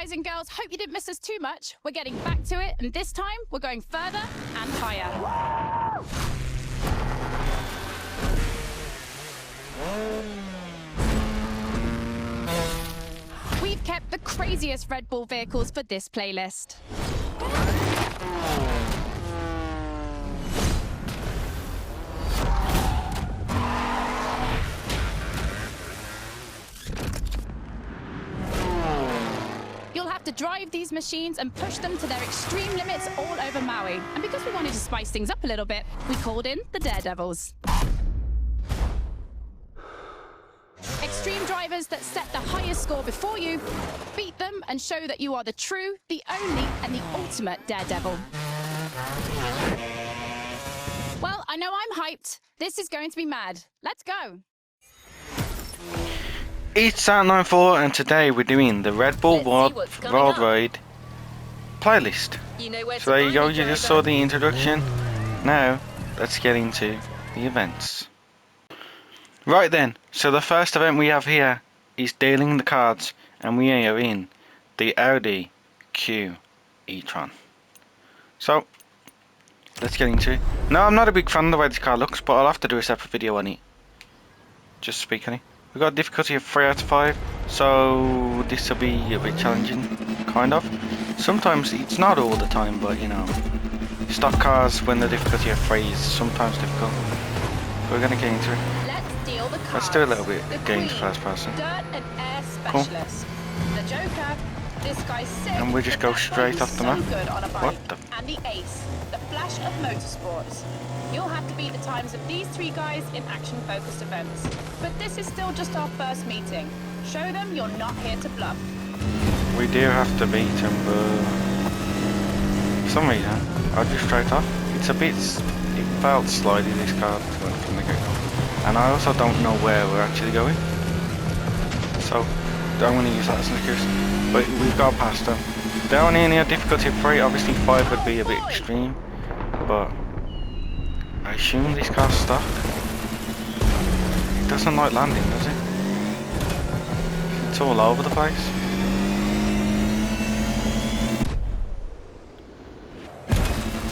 Guys and girls, hope you didn't miss us too much. We're getting back to it, and this time we're going further and higher. We've kept the craziest Red Bull vehicles for this playlist. You'll have to drive these machines and push them to their extreme limits all over Maui. And because we wanted to spice things up a little bit, we called in the Daredevils. Extreme drivers that set the highest score before you, beat them and show that you are the true, the only, and the ultimate Daredevil. Well, I know I'm hyped. This is going to be mad. Let's go. It's Sat94 and today we're doing the Red Bull World Ride playlist. So there you go, you just saw the introduction. Now, let's get into the events. Right then, so the first event we have here is dealing the cards, and we are in the Audi Q e-tron. So, let's get into it. Now, I'm not a big fan of the way this car looks, but I'll have to do a separate video on it. Just speak on it. We've got a difficulty of 3 out of 5, so this will be a bit challenging, kind of. Sometimes, it's not all the time, but you know, stock cars when the difficulty of 3 is sometimes difficult. We're going to get into it. Let's do a little bit of games first person. Cool. The Joker, this guy's sick, and we just go straight off the map. What the? And the Ace, the flash of motorsports. You'll have to beat the times of these 3 guys in action-focused events. But this is still just our first meeting. Show them you're not here to bluff. We do have to beat him, but for some reason, I'll just straight off. It's a bit, it felt slidey this car from the get-go. And I also don't know where we're actually going. So, I'm going to use that as an excuse. But we've got past them. They're only in a difficulty of 3, obviously 5 would be a bit extreme. But I assume this car's stuck. It doesn't like landing, does it? It's all over the place.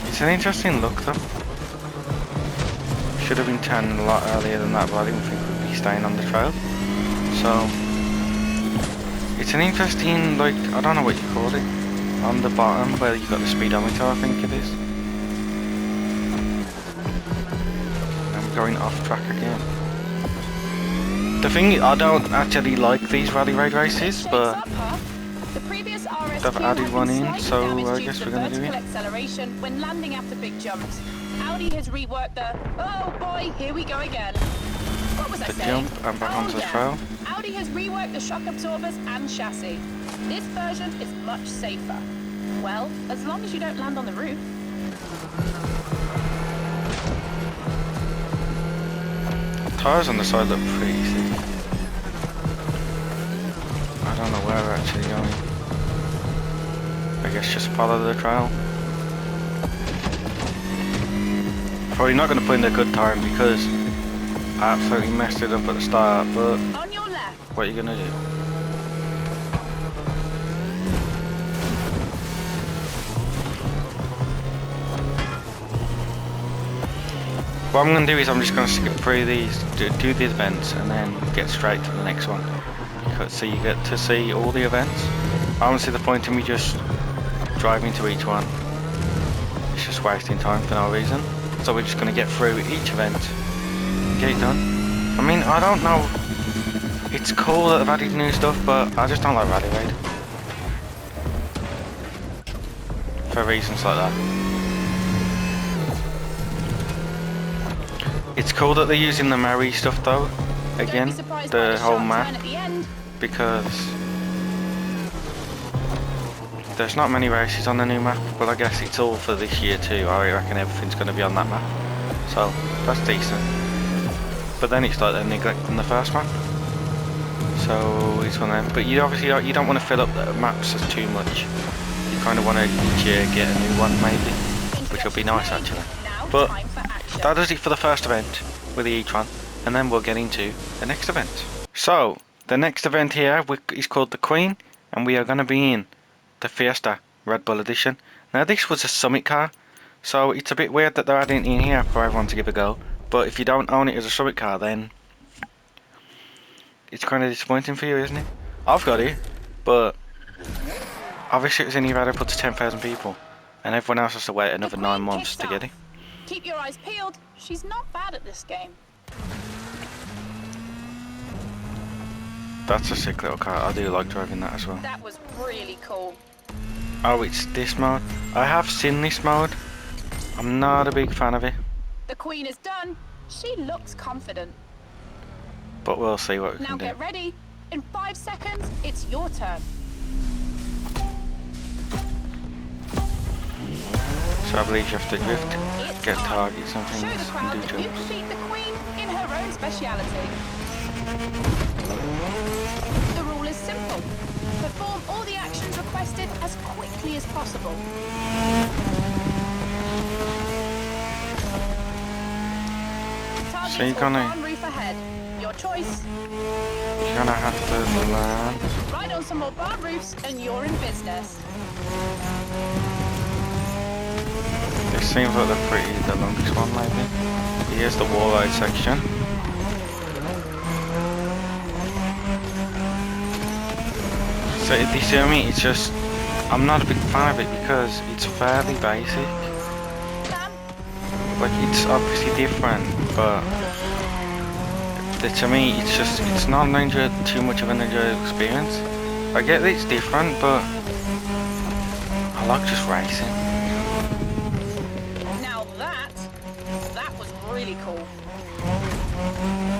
It's an interesting look though. Should have been turning a lot earlier than that, but I didn't think we'd be staying on the trail. So it's an interesting, like, I don't know what you call it, on the bottom where you've got the speedometer, I think it is. Going off track again. The thing, I don't actually like these rally raid races, but they've added one in, so I guess we're gonna do it. Acceleration when landing after big jumps. Audi has reworked the, oh boy, here we go again. What was I saying? Jump and back onto the trail. Audi has reworked the shock absorbers and chassis. This version is much safer. Well, as long as you don't land on the roof. Tires on the side look pretty thick. I don't know where we're actually going. I guess just follow the trail. Probably not going to put in a good time because I absolutely messed it up at the start, but on your left. What are you going to do? What I'm going to do is I'm just going to skip through these, do the events, and then get straight to the next one. So you get to see all the events. I don't see the point in me just driving to each one. It's just wasting time for no reason. So we're just going to get through each event and get it done. I mean, I don't know. It's cool that they've added new stuff, but I just don't like Rally Raid. For reasons like that. It's cool that they're using the Maui stuff though, again, the whole map, because there's not many races on the new map, but I guess it's all for this year too. I reckon everything's going to be on that map, so that's decent. But then it's like they're neglecting the first map, so it's one of them. But you obviously you don't want to fill up the maps as too much. You kind of want to each year get a new one maybe, which will be nice actually. But that does it for the first event with the e-tron, and then we'll get into the next event. So the next event here is called the Queen, and we are going to be in the Fiesta Red Bull Edition. Now this was a Summit car, so it's a bit weird that they're adding it in here for everyone to give a go. But if you don't own it as a Summit car, then it's kind of disappointing for you, isn't it? I've got it, but obviously it was only available to 10,000 people, and everyone else has to wait another 9 months to get it. Keep your eyes peeled. She's not bad at this game. That's a sick little car. I do like driving that as well. That was really cool. Oh, it's this mode. I have seen this mode. I'm not a big fan of it. The Queen is done. She looks confident. But we'll see what we can do. Now get ready. In 5 seconds, it's your turn. So I believe you have to drift, get targets and things, Show the crowd and do that you jumps. can beat the Queen in her own speciality. The rule is simple. Perform all the actions requested as quickly as possible. So you're gonna Roof ahead. Your choice. You're gonna have to land. Ride on some more barn roofs and you're in business. This seems like the longest one maybe. Here's the wall ride section. So you see what I mean? It's just, I'm not a big fan of it because it's fairly basic. Like it's obviously different, but to me it's not too much of an enjoyable experience. I get that it's different, but I like just racing. Now that was really cool.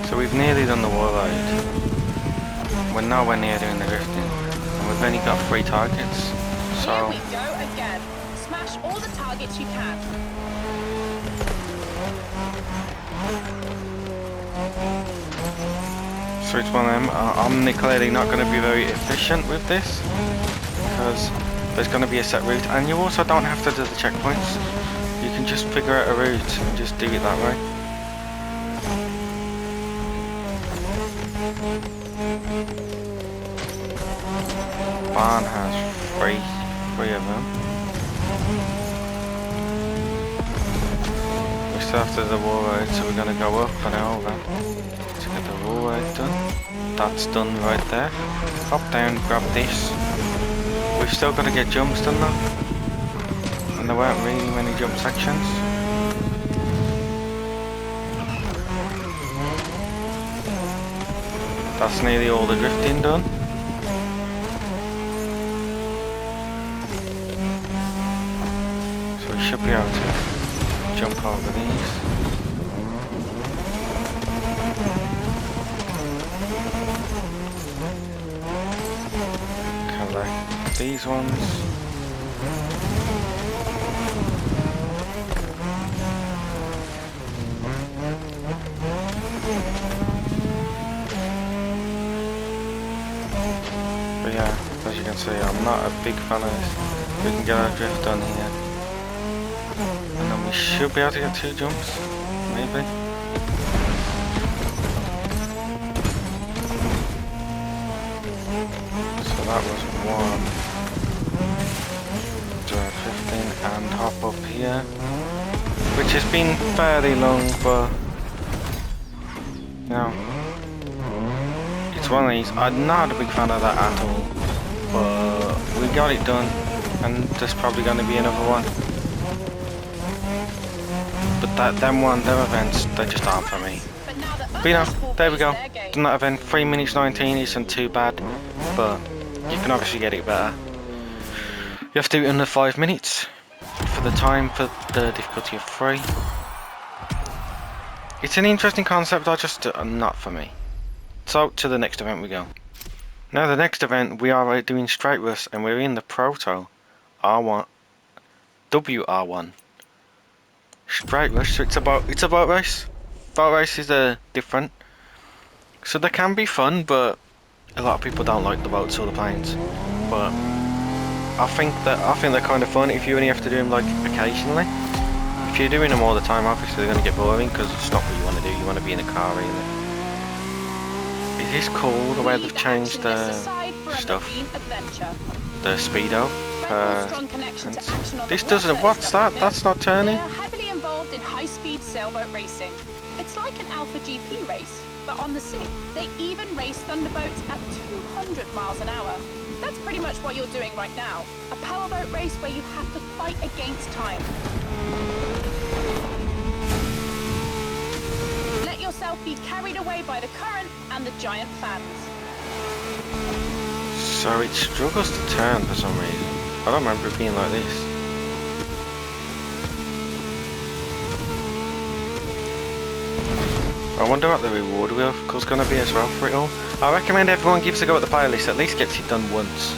So we've nearly done the wall ride. We're nowhere near doing the drifting, and we've only got 3 targets. So here we go again. Smash all the targets you can. So it's one of them. I'm clearly not going to be very efficient with this because there's going to be a set route, and you also don't have to do the checkpoints. You can just figure out a route and just do it that way. Barn has three of them. We still have to do the wall ride, so we're going to go up and over to get the wall ride done. That's done right there. Hop down, grab this. We've still got to get jumps done though, and there weren't really many jump sections. That's nearly all the drifting done. So we should be able to jump over these. Collect these ones. But yeah, as you can see, I'm not a big fan of this. We can get our drift done here. And then we should be able to get 2 jumps, maybe. So that was 1. Do a 15 and hop up here. Which has been fairly long, but you know, it's one of these. I'm not a big fan of that at all, but we got it done, and there's probably going to be another one. But them events, they just aren't for me. But you know, there we go. Done that event, 3 minutes 19 isn't too bad, but you can obviously get it better. You have to do it under 5 minutes for the time, for the difficulty of 3. It's an interesting concept, I just not for me. So to the next event we go. Now the next event we are doing straight rush, and we're in the Proto R1 WR1 straight rush. So it's a boat race. Boat races are different, so they can be fun, but a lot of people don't like the boats or the planes. But I think they're kind of fun if you only have to do them like occasionally. If you're doing them all the time, obviously they're going to get boring because it's not what you want to do. You want to be in a car, really. It is cool the way they've changed the stuff, the speedo. pass. strong connection to action on This the doesn't. water What's is that? the That's not They turning. are heavily involved in high-speed sailboat racing. It's like an Alpha GP race, but on the sea. They even race thunderboats at 200 miles an hour. That's pretty much what you're doing right now. A powerboat race where you have to fight against time. Let yourself be carried away by the current and the giant fans. So it struggles to turn for some reason. I don't remember it being like this. I wonder what the reward wheel's going to be as well for it all. I recommend everyone gives a go at the playlist, at least gets it done once.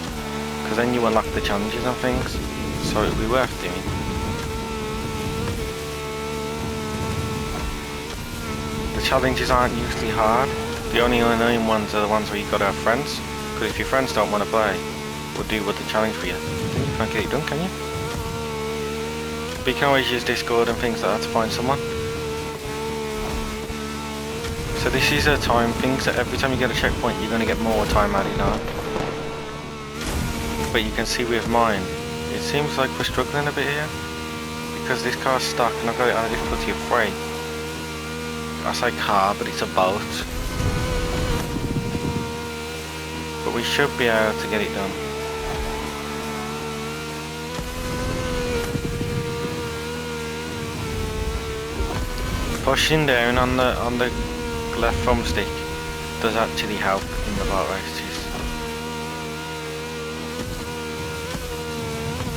Because then you unlock the challenges and things. So it'll be worth doing. The challenges aren't usually hard. The only annoying ones are the ones where you've got to have friends. Because if your friends don't want to play, we'll do with the challenge for you. You can't get it done, can you? But you can always use Discord and things like that to find someone. So this is a time thing, so every time you get a checkpoint you're going to get more time added on. But you can see with mine, it seems like we're struggling a bit here. Because this car's stuck and I've got it on a difficulty of 3. I say car, but it's a boat. But we should be able to get it done. Pushing down on the left thumbstick does actually help in the boat races.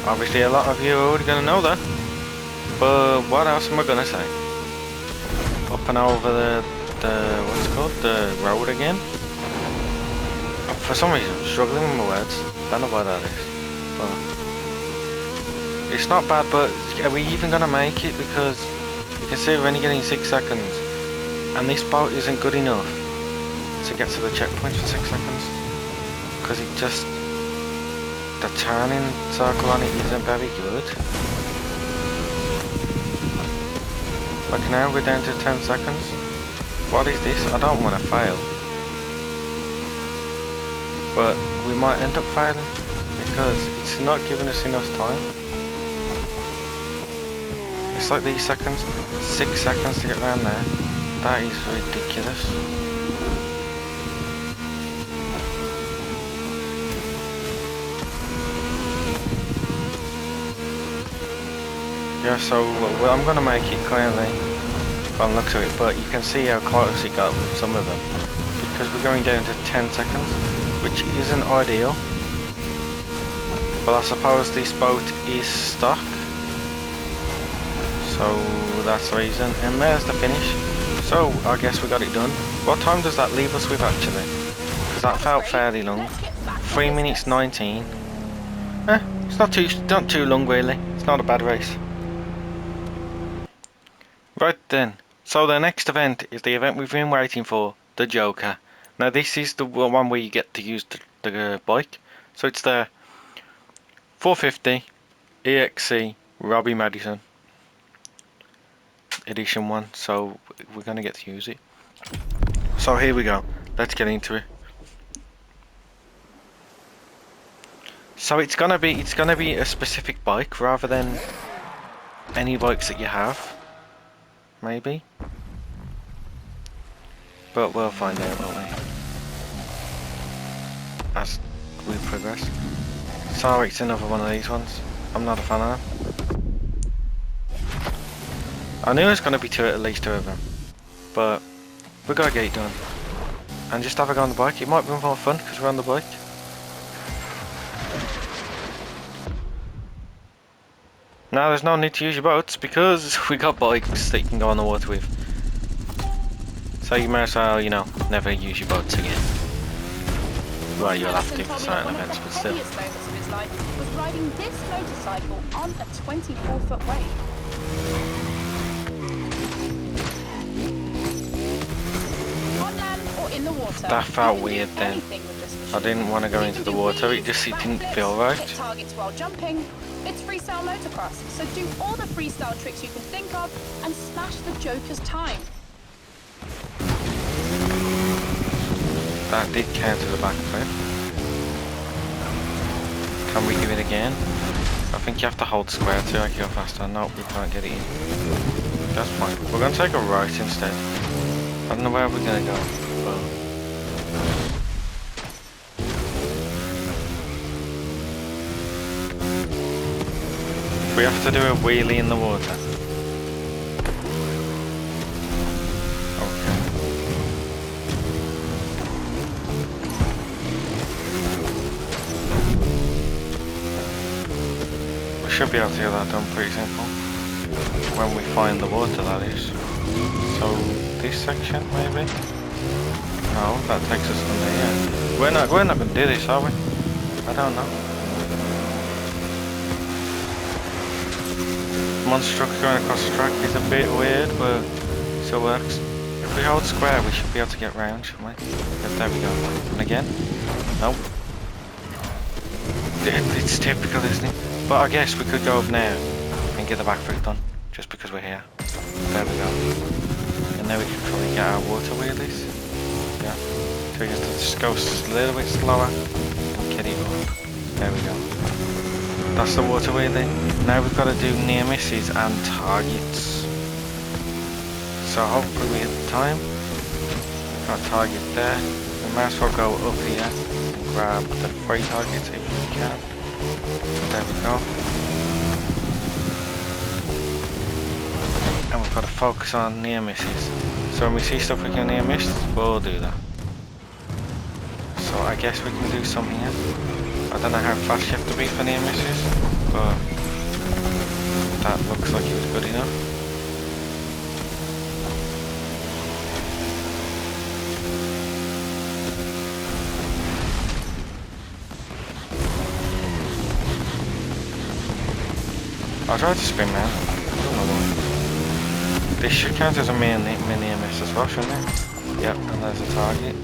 Obviously a lot of you are already gonna know that. But what else am I gonna say? Up and over the what's it called? The road again. For some reason I'm struggling with my words. Don't know why that is. But it's not bad, but are we even gonna make it? Because you can see we're only getting 6 seconds. And this boat isn't good enough to get to the checkpoint for 6 seconds. Because it just... the turning circle on it isn't very good. Like now we're down to 10 seconds. What is this? I don't want to fail. But we might end up failing. Because it's not giving us enough time. It's like these seconds. 6 seconds to get around there. That is ridiculous. Yeah, so well, I'm going to make it clearly by the looks of it, but you can see how close it got with some of them. Because we're going down to 10 seconds, which isn't ideal. But I suppose this boat is stuck. So that's the reason. And there's the finish. So, I guess we got it done. What time does that leave us with actually? Because that felt fairly long. 3 minutes 19. It's not too long really. It's not a bad race. Right then. So the next event is the event we've been waiting for, the Joker. Now this is the one where you get to use the bike. So it's the 450 EXC Robbie Madison edition one, so we're gonna get to use it. So here we go, let's get into it. So it's gonna be a specific bike rather than any bikes that you have, maybe, but we'll find out, won't we, as we progress. So it's another one of these ones. I'm not a fan of them. I knew it was gonna be at least 2 of them, but we gotta get it done and just have a go on the bike. It might be more fun because we're on the bike. Now there's no need to use your boats because we got bikes that you can go on the water with. So you might as well, you know, never use your boats again. Well, you'll have to for certain events, but still. One of the happiest moments of his life was riding this motorcycle on a 24-foot wave. On land or in the water, That felt weird then. I didn't want to go into the water, it didn't feel right. Hit targets while jumping. It's freestyle motocross, so do all the freestyle tricks you can think of and smash the Joker's time. That did count as a backflip. Can we do it again? I think you have to hold square to like go faster. Nope, we can't get it in. That's fine. We're gonna take a right instead. I don't know where we're gonna go. But we have to do a wheelie in the water. Should be able to get that done pretty simple when we find the water, that is. So this section maybe? No, that takes us under here. We're not gonna do this, are we? I don't know. Monster going across the track is a bit weird, but it still works. If we hold square we should be able to get round, shouldn't we? Yep, there we go. And again? Nope. It's typical, isn't it? But I guess we could go up now and get the backflip done, just because we're here. There we go. And now we can probably get our water wheelies. Yeah. So we just go a little bit slower and get it up. There we go. That's the water wheelie. Now we've got to do near misses and targets. So hopefully we hit the time. Got a target there. We might as well go up here and grab the 3 targets if we can. There we go. And we've got to focus on near misses. So when we see stuff we can near miss, we'll do that. So I guess we can do some here. I don't know how fast you have to be for near misses, but that looks like it was good enough. I'll try to spin now. I don't know why. This should count as a mini miss as well, shouldn't it? Yep, and there's a target.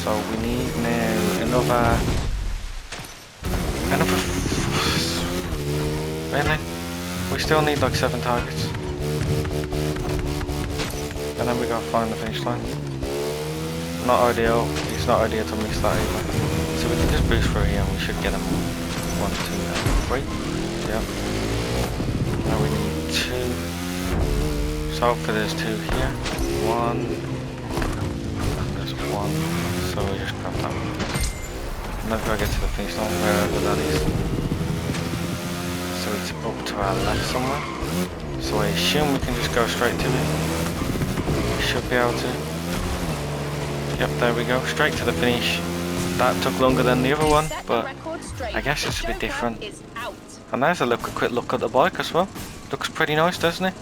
So we need now another. Really? We still need like 7 targets. And then we gotta find the finish line. Not ideal. It's not ideal to miss that either. So we can just boost through here and we should get them 1, 2, 3. Yep. Now we need 2. So hopefully there's 2 here. 1. And there's 1. So we just grab that one. And then we'll get to the finish line wherever that is. So it's up to our left somewhere. So I assume we can just go straight to it. We should be able to. Yep, there we go. Straight to the finish. That took longer than the other one, but I guess it's a bit different. And there's a quick look at the bike as well. Looks pretty nice, doesn't it?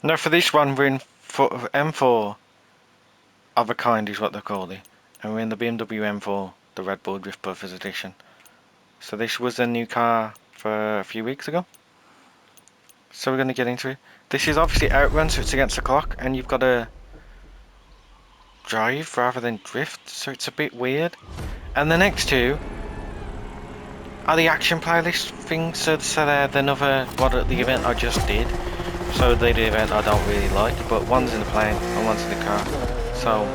Now for this one we're in M4 of a kind is what they call it. And we're in the BMW M4, the Red Bull Drift Brothers edition. So this was a new car for a few weeks ago. So we're going to get into it. This is obviously outrun, so it's against the clock. And you've got to drive rather than drift. So it's a bit weird. And the next 2 are the action playlist things. So they're another one at the event I just did. So the event I don't really like. But one's in the plane and one's in the car. So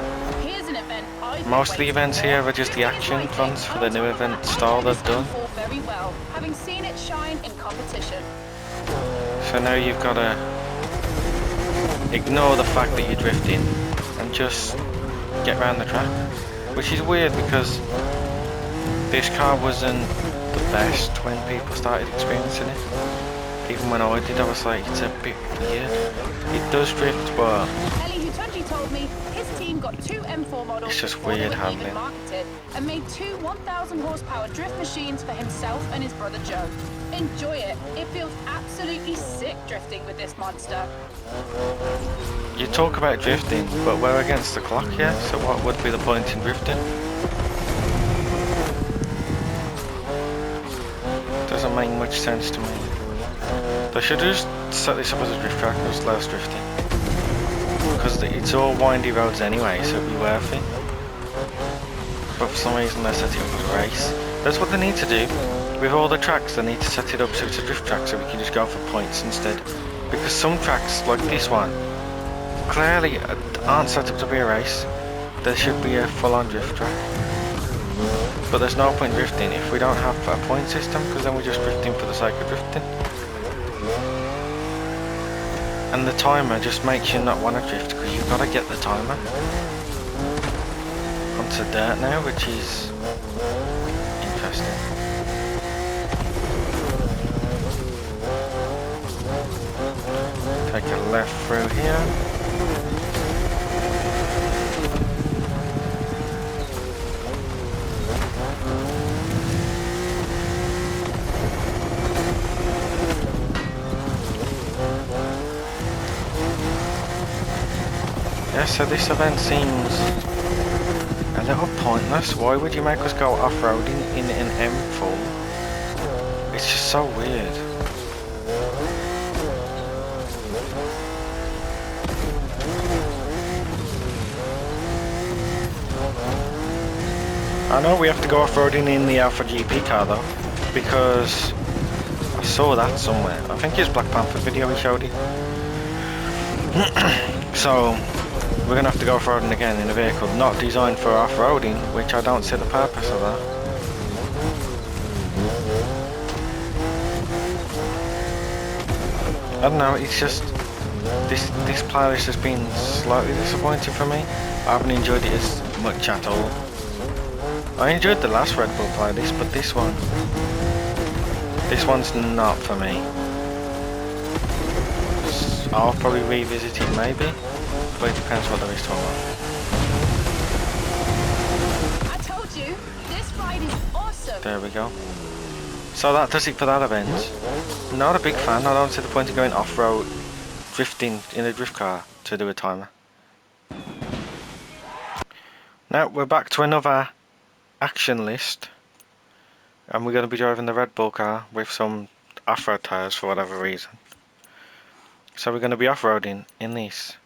most of the events here are just the action ones for the new event style they've done. Very well, having seen it shine in competition. So now you've got to ignore the fact that you're drifting and just get around the track, which is weird because this car wasn't the best when people started experiencing it. Even when I did, I was like, it's a bit weird. It does drift, but told me his team got 2 M4 models. It's just weird handling. And made 2 1,000 horsepower drift machines for himself and his brother Joe. Enjoy it. It feels absolutely sick drifting with this monster. You talk about drifting, but we're against the clock here, so what would be the point in drifting? Doesn't make much sense to me. They should just set this up as a drift track and just let us drifting. Because it's all windy roads anyway, so it'd be worth it. But for some reason they set it up as a race. That's what they need to do. With all the tracks, they need to set it up so it's a drift track so we can just go for points instead. Because some tracks, like this one, clearly aren't set up to be a race. There should be a full-on drift track. But there's no point drifting if we don't have a point system, because then we're just drifting for the sake of drifting. And the timer just makes you not want to drift, because you've got to get the timer onto dirt now, which is interesting. Take a left through here. Yeah, so this event seems a little pointless. Why would you make us go off-roading in an M4? It's just so weird. I know we have to go off-roading in the Alpha GP car though, because I saw that somewhere. I think it's Black Panther video he showed it. So we're gonna have to go off-roading again in a vehicle not designed for off-roading, which I don't see the purpose of that. I don't know, it's just this playlist has been slightly disappointing for me. I haven't enjoyed it as much at all. I enjoyed the last Red Bull playlist, but this one's not for me. I'll probably revisit it maybe, but it depends what there is to unlock. I told you, this ride is awesome. There we go. So that does it for that event. Not a big fan. I don't see the point of going off-road drifting in a drift car to do a timer. Now we're back to another action list, and we're going to be driving the Red Bull car with some off-road tyres for whatever reason. So we're going to be off-roading in this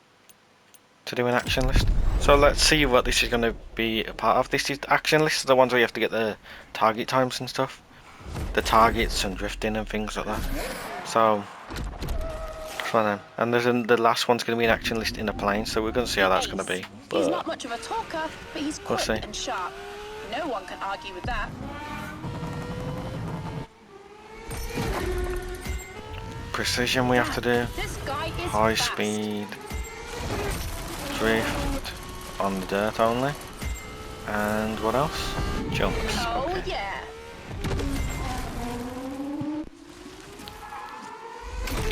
to do an action list. So let's see what this is going to be a part of. This is action list, the ones where you have to get the target times and stuff, the targets and drifting and things like that. So that's one of them. And the last one's going to be an action list in a plane, so we're going to see how that's going to be. But he's not much of a talker, but he's quick and sharp. No one can argue with that. Precision we have to do, This guy is high fast. speed, drift on the dirt only, and what else? Jumps. Oh Okay. yeah.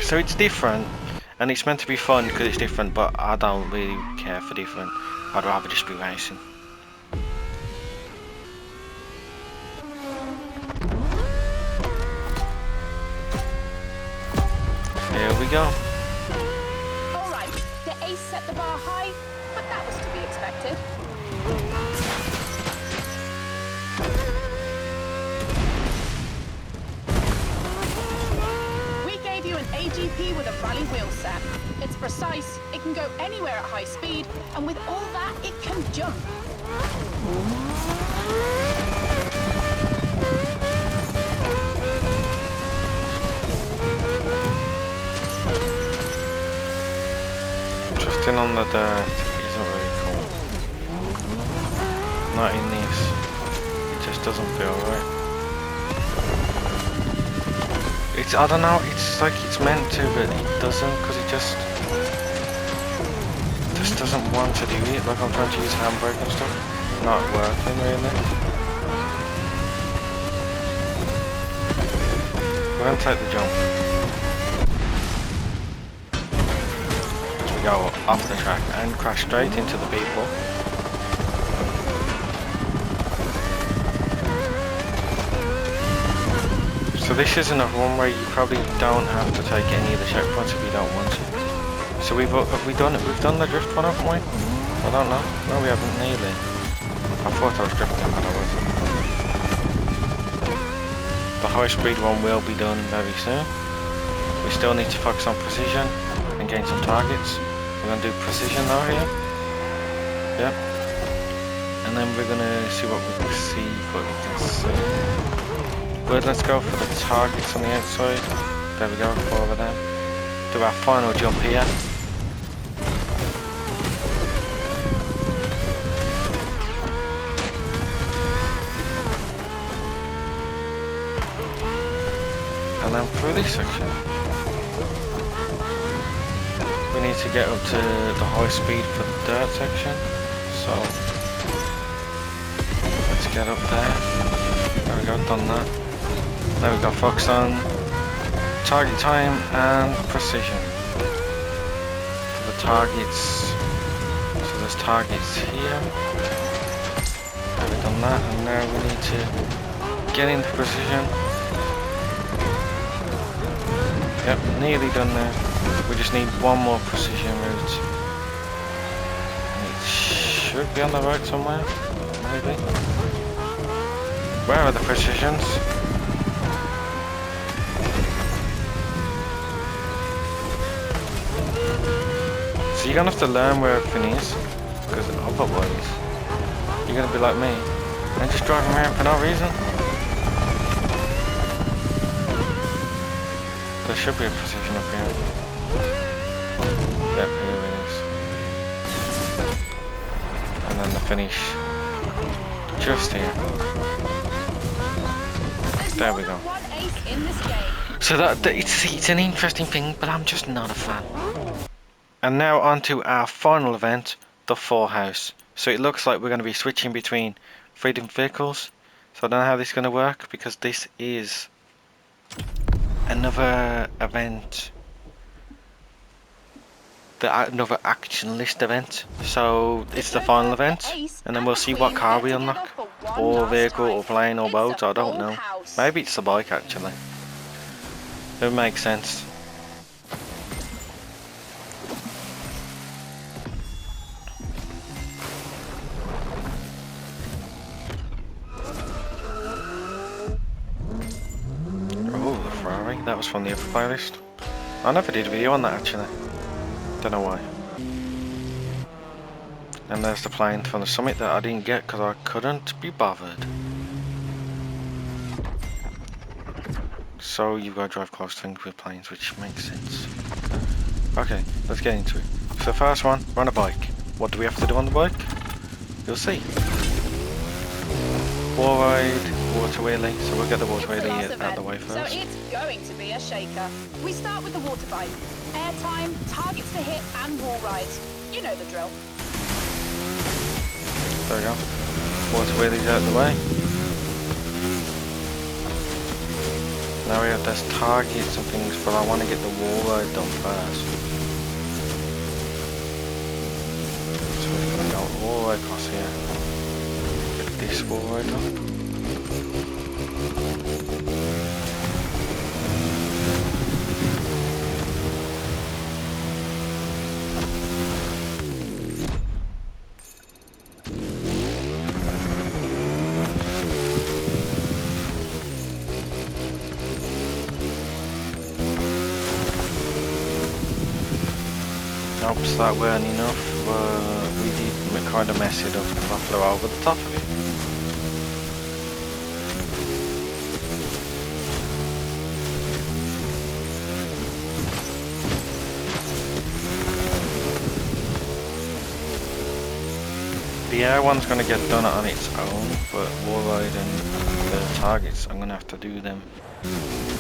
So it's different, and it's meant to be fun because it's different, but I don't really care for different. I'd rather just be racing. Here we go. Alright, the ace set the bar high, but that was to be expected. We gave you an AGP with a rally wheel set. It's precise, it can go anywhere at high speed, and with all that, it can jump. Drifting on the dirt isn't really cool. Not in this. It just doesn't feel right. It's, I don't know, it's like it's meant to, but it doesn't, because it just doesn't want to do it. Like I'm trying to use handbrake and stuff. Not working really. We're going to take the jump. Go off the track and crash straight into the people. So this is another one where you probably don't have to take any of the checkpoints if you don't want to. So we've done it. We've done the drift one, haven't we? I don't know. No, we haven't nearly. I thought I was drifting, but I wasn't. The high speed one will be done very soon. We still need to focus on precision and gain some targets. We're going to do precision now here. Yep. And then we're going to see what we can see. Good, let's go for the targets on the outside. There we go, 4 of them. Do our final jump here. And then through this section, we need to get up to the high speed for the dirt section. So let's get up there. There we go, done that. There we go, focus on target time and precision. For the targets, so there's targets here. There we've done that, and now we need to get into precision. Yep, nearly done there. We just need one more precision route. It should be on the road somewhere, maybe. Where are the precisions? So you're gonna have to learn where everything is, because otherwise you're gonna be like me and just driving around for no reason. There should be a precision up here. Yep, here it is. And then the finish just here. There we go. So it's an interesting thing, but I'm just not a fan. And now on to our final event, the Full House. So it looks like we're going to be switching between 3 different vehicles. So I don't know how this is going to work, because this is another event, another action list event. So it's the final event, and then we'll see what car we unlock, or vehicle, or plane, or boat. I don't know. Maybe it's the bike actually. It makes sense. That was from the other playlist. I never did a video on that actually. Don't know why. And there's the plane from the summit that I didn't get because I couldn't be bothered. So you've got to drive close to things with planes, which makes sense. Okay, let's get into it. So the first one, we're on a bike. What do we have to do on the bike? You'll see. Wall ride, water wheelie, so we'll get the water wheelie out of the way first. So it's going to be a shaker. We start with the water bike. Airtime, targets to hit, and wall rides. You know the drill. There we go. Water wheelie's out of the way. Now we have this targets and things, but I want to get the wall ride done first. So we're going to go all the way across here. This wall right up. Oops, that weren't enough. We did kind of mess it up if I flew over the top of it. The air one's going to get done on its own, but wall ride and the targets, I'm going to have to do them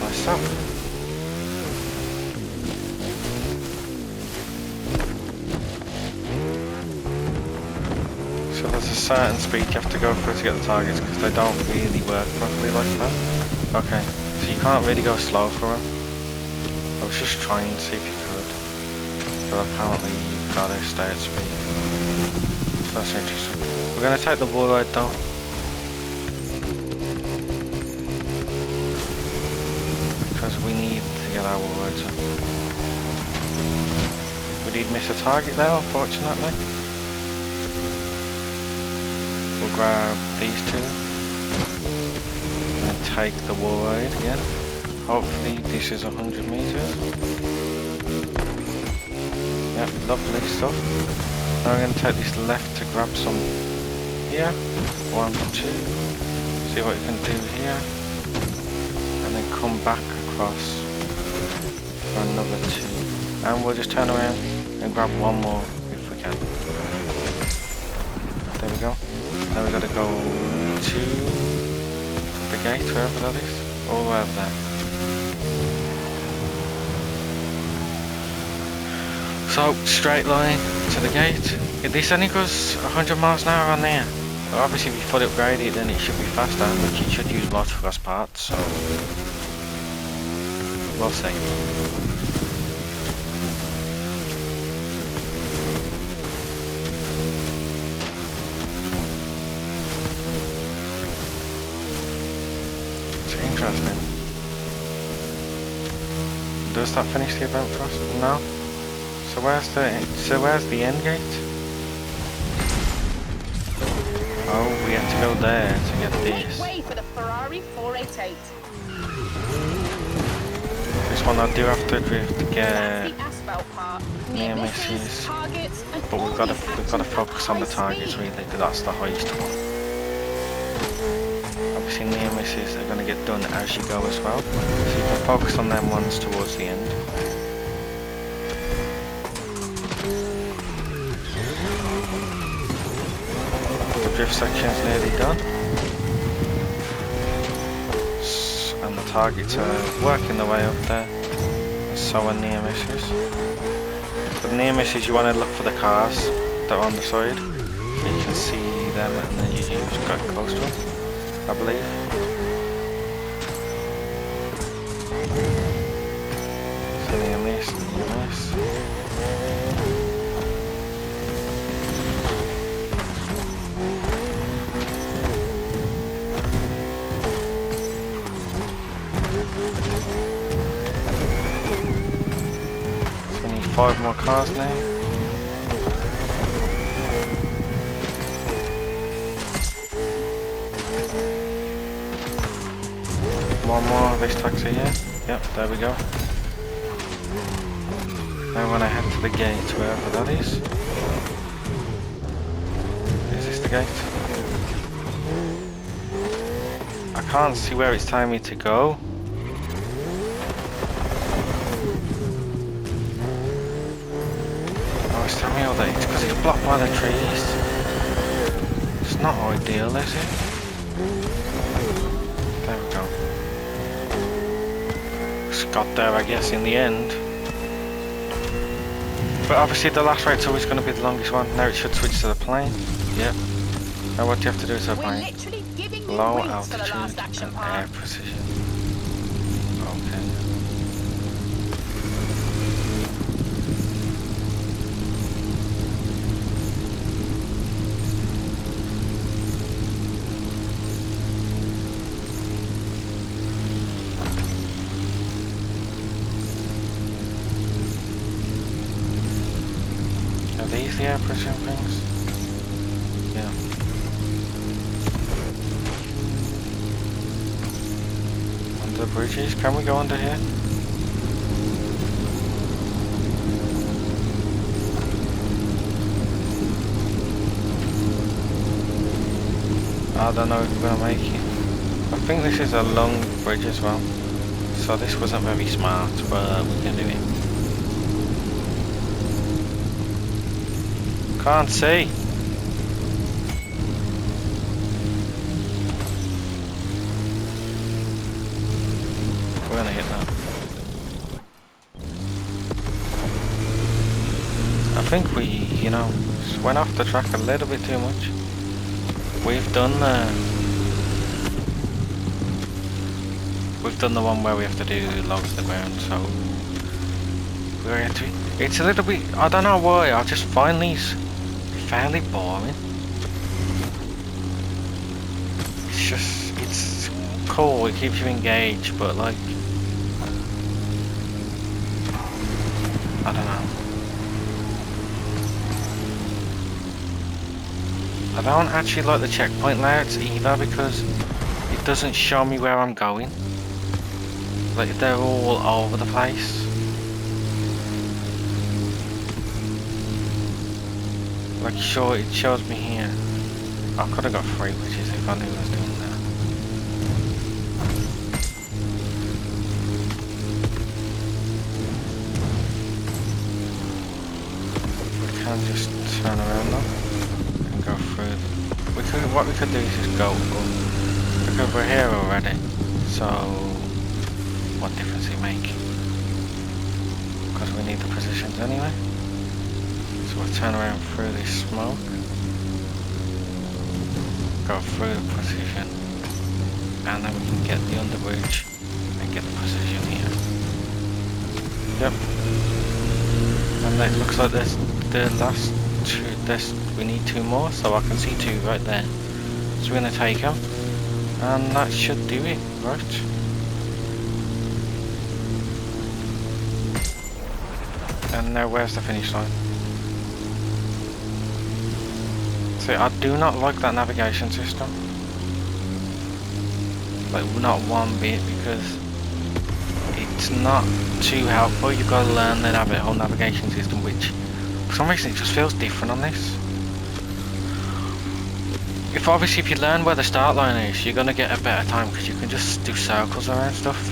myself. So there's a certain speed you have to go for to get the targets, because they don't really work properly like that. Okay, so you can't really go slow for them. I was just trying to see if you could, but apparently you've got to stay at speed. That's interesting. We're going to take the wall ride though. Because we need to get our wall rides up. We did miss a target there, unfortunately. We'll grab these two. And take the wall ride again. Hopefully this is 100 meters. Yep, lovely stuff. Now I'm going to take this left to grab some here. 1, 2. See what you can do here. And then come back across for another 2. And we'll just turn around and grab one more if we can. There we go. Now we've got to go to the gate, wherever that is. All the way over there. So, straight line to the gate. This only goes 100 miles an hour on there. But obviously if you fully upgrade it, then it should be faster, which it should use Motorfest parts, so we'll see. It's interesting. Does that finish the event for us? No. So where's the end gate? Oh, we have to go there to get this. Make way for the Ferrari 488. This one I do have to drift to get That's the asphalt part. near Misses, misses. targets, and But all we've got these to actions focus at on the high targets speed. really, because that's the highest one. Obviously near misses are going to get done as you go as well. So you can focus on them ones towards the end. The drift section is nearly done. And the targets are working their way up there. So are near misses. The near misses, you want to look for the cars that are on the side. You can see them and then you just go close to them, I believe. So near miss, near miss. So we need 5 more cars now. One more of this taxi here. Yep, there we go. Now when I head to the gate, wherever that is. Is this the gate? I can't see where it's telling me to go. Oh, it's telling me all that. It's because it's blocked by the trees. It's not ideal, is it? There we go. Got there, I guess, in the end. But obviously the last rate's always going to be the longest one. Now it should switch to the plane. Yep. Now what do you have to do is a plane. Literally giving you Low wings for the last altitude action and part. air precision. Okay. Are these the air precision things? Yeah. Under the bridges? Can we go under here? I don't know if we're gonna make it. I think this is a long bridge as well. So this wasn't very smart, but we can do it. Can't see. We're gonna hit that. I think we, just went off the track a little bit too much. We've done the one where we have to do low to the ground, so it's a little bit, I don't know why, I just find these fairly boring. It's cool, it keeps you engaged, but like, I don't know. I don't actually like the checkpoint layouts either, because it doesn't show me where I'm going. Like, they're all over the place. Like, sure, it shows me here. I could have got 3 witches if I knew I was doing that. We can just turn around though and go through. What we could do is just go up, because we're here already. So, what difference it make? Because we need the positions anyway. we'll turn around through this smoke. Go through the precision. And then we can get the underbridge and get the precision here. Yep. And it looks like there's the last two, we need two more, so I can see two right there. So we're going to take them. And that should do it, right? And now where's the finish line? See, I do not like that navigation system. Like, not one bit, because it's not too helpful. You've got to learn the whole navigation system, which for some reason it just feels different on this. If you learn where the start line is, you're gonna get a better time, because you can just do circles around stuff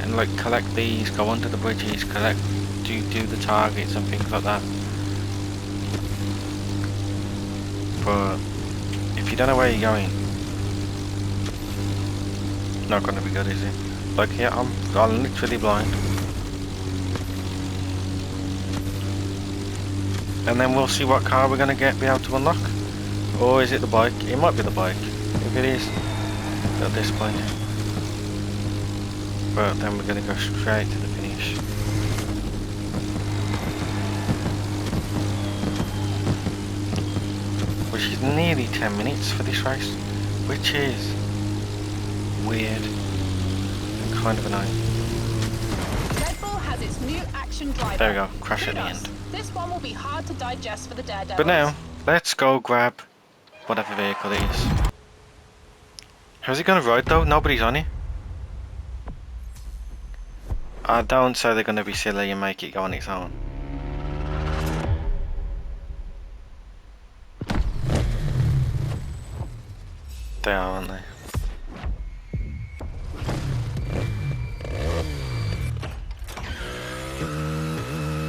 and like collect these, go under the bridges, collect, do the targets and things like that. But if you don't know where you're going, not gonna be good, is it? Like here, I'm literally blind. And then we'll see what car we're gonna be able to unlock. Or is it the bike? It might be the bike. If it is, at this point. But then we're gonna go straight to the finish. Which is nearly 10 minutes for this race. Which is weird and kind of annoying. Red Bull has its new action driver. There we go, crash at the end. This one will be hard to digest for the daredevils. But now, let's go grab whatever vehicle it is. How's it gonna ride though? Nobody's on it. I don't say they're gonna be silly and make it go on its own. They are, aren't they?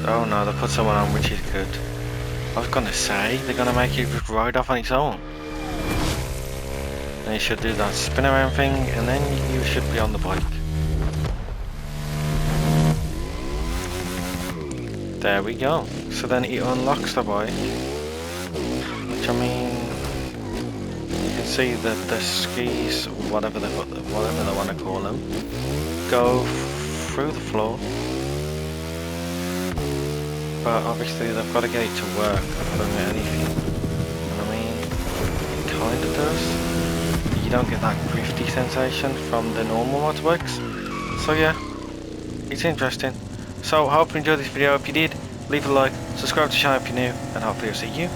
Oh no, they put someone on, which is good. I was gonna say, they're gonna make it ride off on its own. And you should do that spin around thing, and then you should be on the bike. There we go. So then it unlocks the bike. Which, I mean, you can see that the skis, whatever they want to call them, go through the floor. But obviously they've got to get it to work for anything. And I mean, it kind of does. You don't get that grifty sensation from the normal motorbikes. So yeah, it's interesting. So I hope you enjoyed this video. If you did, leave a like, subscribe to the channel if you're new, and hopefully I'll see you